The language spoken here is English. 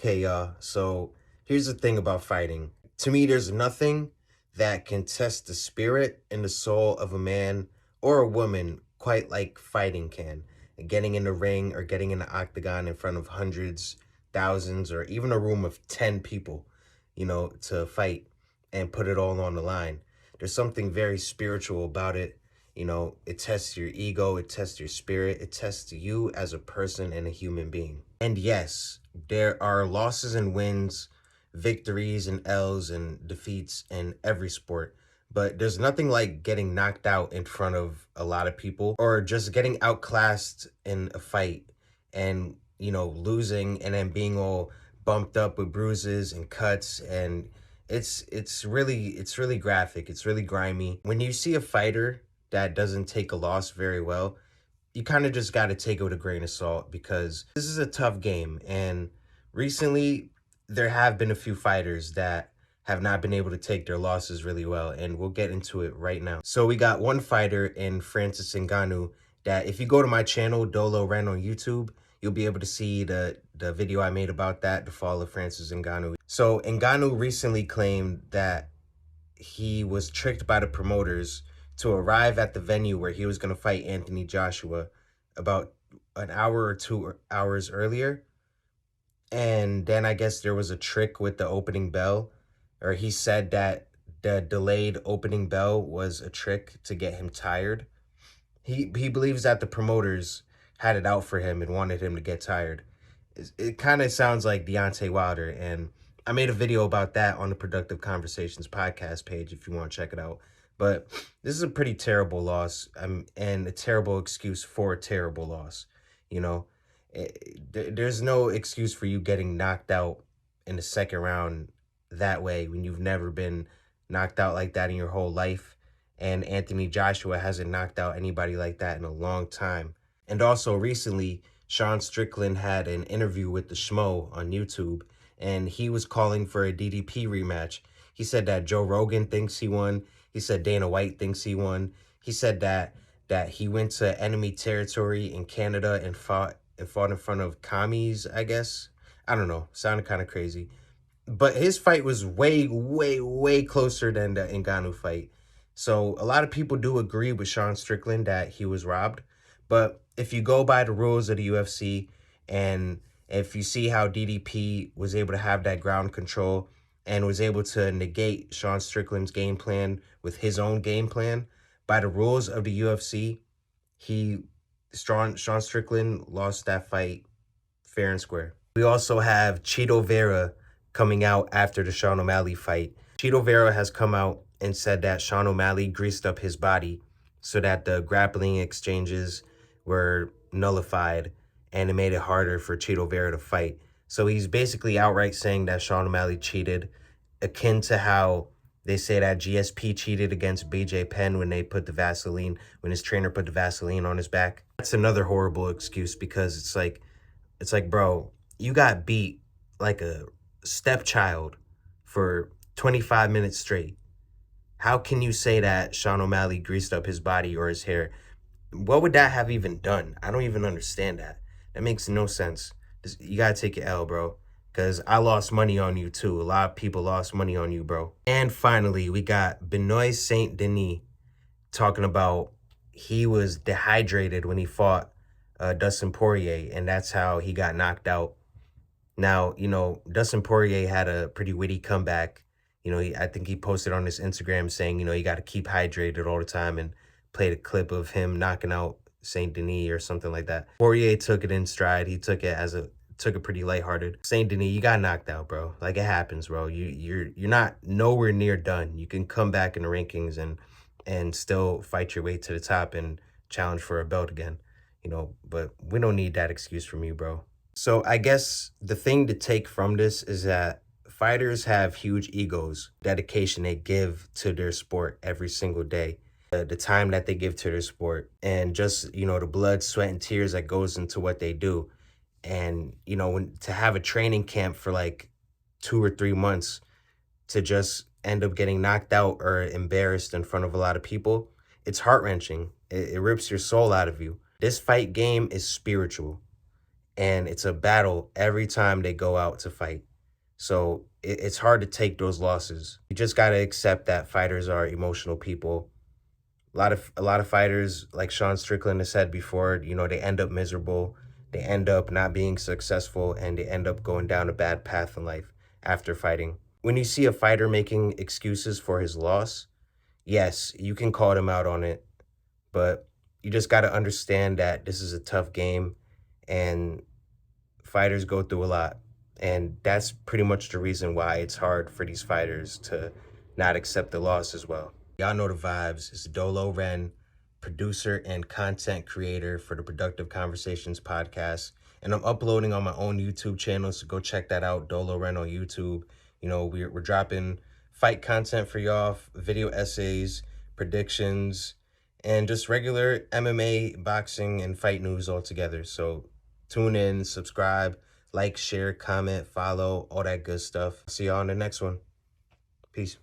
Okay, y'all. So here's the thing about fighting. To me, there's nothing that can test the spirit and the soul of a man or a woman quite like fighting can. Getting in the ring or getting in the octagon in front of hundreds, thousands, or even a room of 10 people, to fight and put it all on the line. There's something very spiritual about it. It tests your ego, it tests your spirit, it tests you as a person and a human being. And yes, there are losses and wins, victories and L's and defeats in every sport. But there's nothing like getting knocked out in front of a lot of people or just getting outclassed in a fight and, losing and then being all bumped up with bruises and cuts, and it's really graphic. It's really grimy. When you see a fighter that doesn't take a loss very well, you kind of just got to take it with a grain of salt because this is a tough game. And recently, there have been a few fighters that have not been able to take their losses really well, and we'll get into it right now. So we got one fighter in Francis Ngannou that if you go to my channel, Dolo Ren on YouTube, you'll be able to see the video I made about that, the fall of Francis Ngannou. So Ngannou recently claimed that he was tricked by the promoters to arrive at the venue where he was going to fight Anthony Joshua about an hour or 2 hours earlier. And then I guess there was a trick with the opening bell, or he said that the delayed opening bell was a trick to get him tired. He believes that the promoters had it out for him and wanted him to get tired. It kind of sounds like Deontay Wilder, and I made a video about that on the Productive Conversations podcast page if you want to check it out. But this is a pretty terrible loss, and a terrible excuse for a terrible loss. You know, there's no excuse for you getting knocked out in the second round that way when you've never been knocked out like that in your whole life. And Anthony Joshua hasn't knocked out anybody like that in a long time. And also recently, Sean Strickland had an interview with the Schmo on YouTube, and he was calling for a DDP rematch. He said that Joe Rogan thinks he won. He said Dana White thinks he won. He said that he went to enemy territory in Canada and fought in front of commies, I guess. I don't know. Sounded kind of crazy. But his fight was way, way, way closer than the Ngannou fight. So a lot of people do agree with Sean Strickland that he was robbed. But if you go by the rules of the UFC, and if you see how DDP was able to have that ground control and was able to negate Sean Strickland's game plan with his own game plan, by the rules of the UFC, Sean Strickland lost that fight fair and square. We also have Cheeto Vera coming out after the Sean O'Malley fight. Cheeto Vera has come out and said that Sean O'Malley greased up his body so that the grappling exchanges were nullified, and it made it harder for Cheeto Vera to fight. So he's basically outright saying that Sean O'Malley cheated, akin to how they say that GSP cheated against BJ Penn when his trainer put the Vaseline on his back. That's another horrible excuse because it's like, bro, you got beat like a stepchild for 25 minutes straight. How can you say that Sean O'Malley greased up his body or his hair? What would that have even done? I don't even understand that. That makes no sense. You gotta take your L, bro. Because I lost money on you too. A lot of people lost money on you, bro. And finally, we got Benoit Saint Denis talking about he was dehydrated when he fought Dustin Poirier, and that's how he got knocked out. Now, Dustin Poirier had a pretty witty comeback. I think he posted on his Instagram saying, you got to keep hydrated all the time, and played a clip of him knocking out Saint Denis or something like that. Poirier took it in stride. He took it pretty lighthearted. Saint Denis, you got knocked out, bro. Like, it happens, bro. You're not nowhere near done. You can come back in the rankings and still fight your way to the top and challenge for a belt again. But we don't need that excuse from you, bro. So I guess the thing to take from this is that fighters have huge egos, dedication they give to their sport every single day, the time that they give to their sport, and just, the blood, sweat, and tears that goes into what they do. And, to have a training camp for like 2 or 3 months to just end up getting knocked out or embarrassed in front of a lot of people, it's heart-wrenching. It rips your soul out of you. This fight game is spiritual. and it's a battle every time they go out to fight. So it's hard to take those losses. You just got to accept that fighters are emotional people. A lot of fighters, like Sean Strickland has said before, they end up miserable, they end up not being successful, and they end up going down a bad path in life after fighting. When you see a fighter making excuses for his loss, yes, you can call them out on it, but you just got to understand that this is a tough game and fighters go through a lot. And that's pretty much the reason why it's hard for these fighters to not accept the loss as well. Y'all know the vibes. It's Dolo Ren, producer and content creator for the Productive Conversations podcast. And I'm uploading on my own YouTube channel, so go check that out, Dolo Ren on YouTube. We're dropping fight content for y'all, video essays, predictions, and just regular MMA, boxing, and fight news all together. So tune in, subscribe, like, share, comment, follow, all that good stuff. See y'all on the next one. Peace.